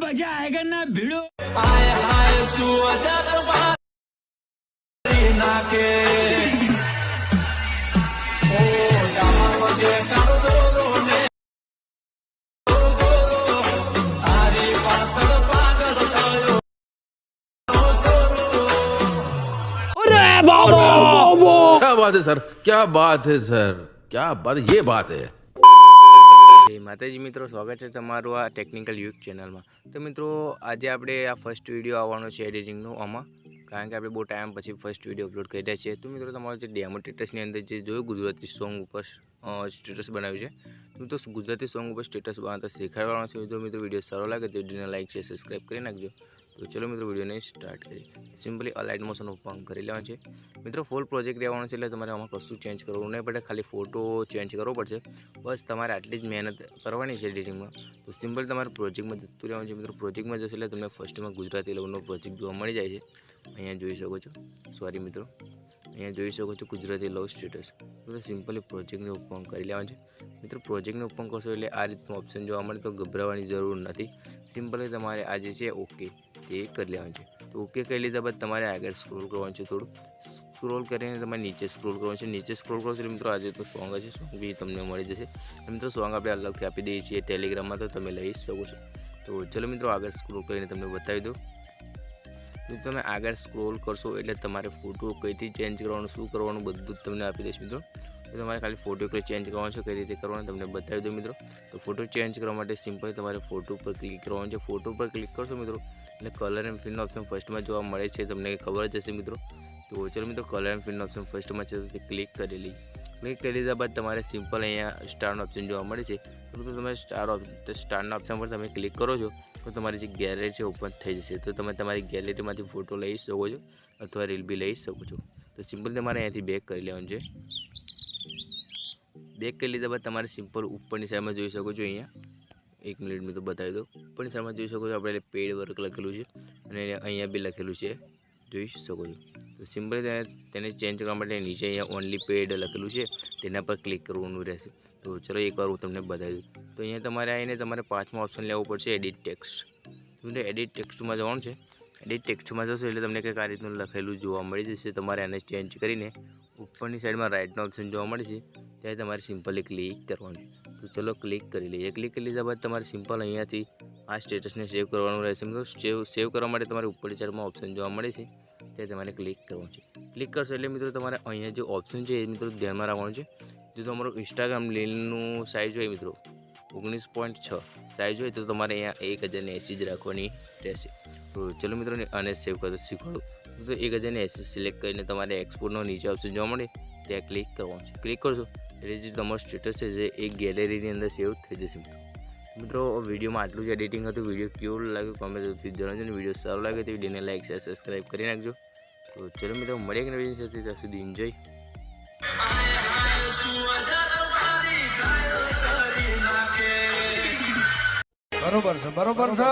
मजा आएगा ना भिड़ो। क्या बात है सर, क्या बात है सर, क्या बात, ये बात है। માતાજી મિત્રો, સ્વાગત છે તમારું આ ટેકનિકલ યુગ ચેનલમાં। તો મિત્રો આજે આપણે આ ફર્સ્ટ વિડીયો આવવાનો છે એડિટિંગનો આમાં, કારણ કે આપણે બહુ ટાઈમ પછી ફર્સ્ટ વિડીયો અપલોડ કર્યા છે। તો મિત્રો તમારું જે ડેમો સ્ટેટસની અંદર જે જોયું ગુજરાતી સોંગ ઉપર સ્ટેટસ બનાવ્યું છે, તો મિત્રો ગુજરાતી સોંગ ઉપર સ્ટેટસ બનાવતા શીખવાડવાનો છે। જો મિત્રો વિડીયો સારો લાગે તો વિડીયોને લાઈક છે, સબસ્ક્રાઈબ કરી નાખજો। તો ચલો મિત્રો વિડીયોને સ્ટાર્ટ કરીએ। સિમ્પલી અલાઇટ મોશન ઓપન કરી લેવાનું છે મિત્રો। ફૂલ પ્રોજેક્ટ રહેવાનો છે એટલે તમારે આમાં કશું ચેન્જ કરવું નહીં પડે, ખાલી ફોટો ચેન્જ કરવો પડશે, બસ તમારે આટલી જ મહેનત કરવાની છે એડિટિંગમાં। તો સિમ્પલ તમારે પ્રોજેક્ટમાં જતું રહેવાનું છે મિત્રો। પ્રોજેક્ટમાં જશે એટલે તમને ફર્સ્ટમાં ગુજરાતી લેવલનો પ્રોજેક્ટ જોવા મળી જાય છે। અહીંયા જોઈ શકો છો, સોરી મિત્રો, અહીંયા જોઈ શકો છો ગુજરાતી લવ સ્ટેટસ। તો સિમ્પલી પ્રોજેક્ટને ઓપન કરી લેવાનું છે મિત્રો। પ્રોજેક્ટને ઓપન કરશો એટલે આ રીતનું ઓપ્શન જોવા મળે, તો ગભરાવાની જરૂર નથી। સિમ્પલી તમારે આ જે છે ઓકે તે કરી લેવાનું છે। તો ઓકે કરી લીધા બાદ તમારે આગળ સ્ક્રોલ કરવાનું છે, થોડું સ્ક્રોલ કરીને તમારે નીચે સ્ક્રોલ કરવાનું છે। નીચે સ્ક્રોલ કરશો એટલે મિત્રો આજે તો સોંગ હશે, સોંગ બી તમને મળી જશે। મિત્રો સોંગ આપણે અલગથી આપી દઈએ છીએ ટેલિગ્રામમાં, તો તમે લઈ શકો છો। તો ચલો મિત્રો આગળ સ્ક્રોલ કરીને તમને બતાવી દઉં। તો તમે આગળ સ્ક્રોલ કરશો એટલે તમારે ફોટો કઈથી ચેન્જ કરવાનું, શું કરવાનું, બધું જ તમને આપી દઈશ મિત્રો। તો તમારે ખાલી ફોટો કઈ ચેન્જ કરવાનો છે, કઈ રીતે કરવાનું તમને બતાવી દઉં મિત્રો। તો ફોટો ચેન્જ કરવા માટે સિમ્પલ તમારે ફોટો પર ક્લિક કરવાનું છે। ફોટો પર ક્લિક કરશો મિત્રો એટલે કલર એન્ડ ફિલનો ઓપ્શન ફર્સ્ટમાં જોવા મળે છે, તમને ખબર જ હશે મિત્રો। તો ચલો મિત્રો કલર એન્ડ ફિલનો ઓપ્શન ફર્સ્ટમાં છે, તો તે ક્લિક કરી લઈ। ક્લિક કરી લીધા બાદ તમારે સિમ્પલ અહીંયા સ્ટારનો ઓપ્શન જોવા મળે છે, તો તમે સ્ટારના ઓપ્શન પર તમે ક્લિક કરો છો તો તમારી જે ગેલેરી છે ઓપન થઈ જશે। તો તમે તમારી ગેલેરીમાંથી ફોટો લઈ શકો છો અથવા રીલ બી લઈ શકો છો। તો સિમ્પલ તમારે અહીંયાથી બેક કરી લેવાનું છે। બેક કરી લીધા બાદ તમારે સિમ્પલ ઉપરની સાઈડમાં જોઈ શકો છો, અહીંયા 1 મિનિટ મેં તો બતાવી દઉં। ઉપરની સાઈડમાં જોઈ શકો છો આપણે પેડ વર્ક લખેલું છે અને અહીંયા બી લખેલું છે, જોઈ શકો છો। તો સિમ્પલી તેને ચેન્જ કરવા માટે નીચે અહીંયા ઓનલી પેડ લખેલું છે, તેના પર ક્લિક કરવાનું રહેશે। તો ચલો એકવાર હું તમને બતાવી દઉં। તો અહીંયા તમારે આવીને તમારે પાંચમો ઓપ્શન લેવો પડશે, એડિટ ટેક્સ્ટ। તમને એડિટ ટેક્સ્ટમાં જવાનું છે। એડિટ ટેક્સ્ટમાં જશો એટલે તમને કંઈક આ રીતનું લખેલું જોવા મળી જશે। તમારે આને ચેન્જ કરીને ઉપરની સાઈડમાં રાઇટનો ઓપ્શન જોવા મળે છે, ત્યાં તમારે સિમ્પલી ક્લિક કરવાનું। તો ચલો ક્લિક કરી લઈએ। ક્લિક કરી લીધા બાદ તમારે સિમ્પલ અહીંયાથી આ સ્ટેટસને સેવ કરવાનું રહેશે મિત્રો। સેવ કરવા માટે તમારે ઉપરની સાઈડમાં ઓપ્શન જોવા મળે છે, ત્યાં તમારે ક્લિક કરવાનું છે। ક્લિક કરશો એટલે મિત્રો તમારે અહીંયા જે ઓપ્શન છે એ મિત્રો ધ્યાનમાં રાખવાનું છે। જો તમારું ઇન્સ્ટાગ્રામ રીલનું સાઇઝ હોય મિત્રો 19.6 સાઇઝ હોય તો તમારે અહીંયા 1080 જ રાખવાની રહેશે। તો ચલો મિત્રો આને સેવ કરતા શીખવાડું। તો 1080 સિલેક્ટ કરીને તમારે એક્સપોર્ટનો નીચે ઓપ્શન જોવા મળે ત્યાં ક્લિક કરવાનું છે। ક્લિક કરશો એટલે જે તમારું સ્ટેટસ છે જે એક ગેલેરીની અંદર સેવ થઈ જશે મિત્રો। વિડીયોમાં આટલું જ એડિટિંગ હતું। વિડીયો કેવો લાગ્યો કોમેન્ટથી જણાવજો, અને વિડીયો સારો લાગે તો વિડીયોને લાઈક શેર સબસ્ક્રાઈબ કરી નાખજો। તો ચલો મિત્રો મળીએ એક નવી સાથે, ત્યાં સુધી એન્જોય। બરોબર છે, બરોબર છે।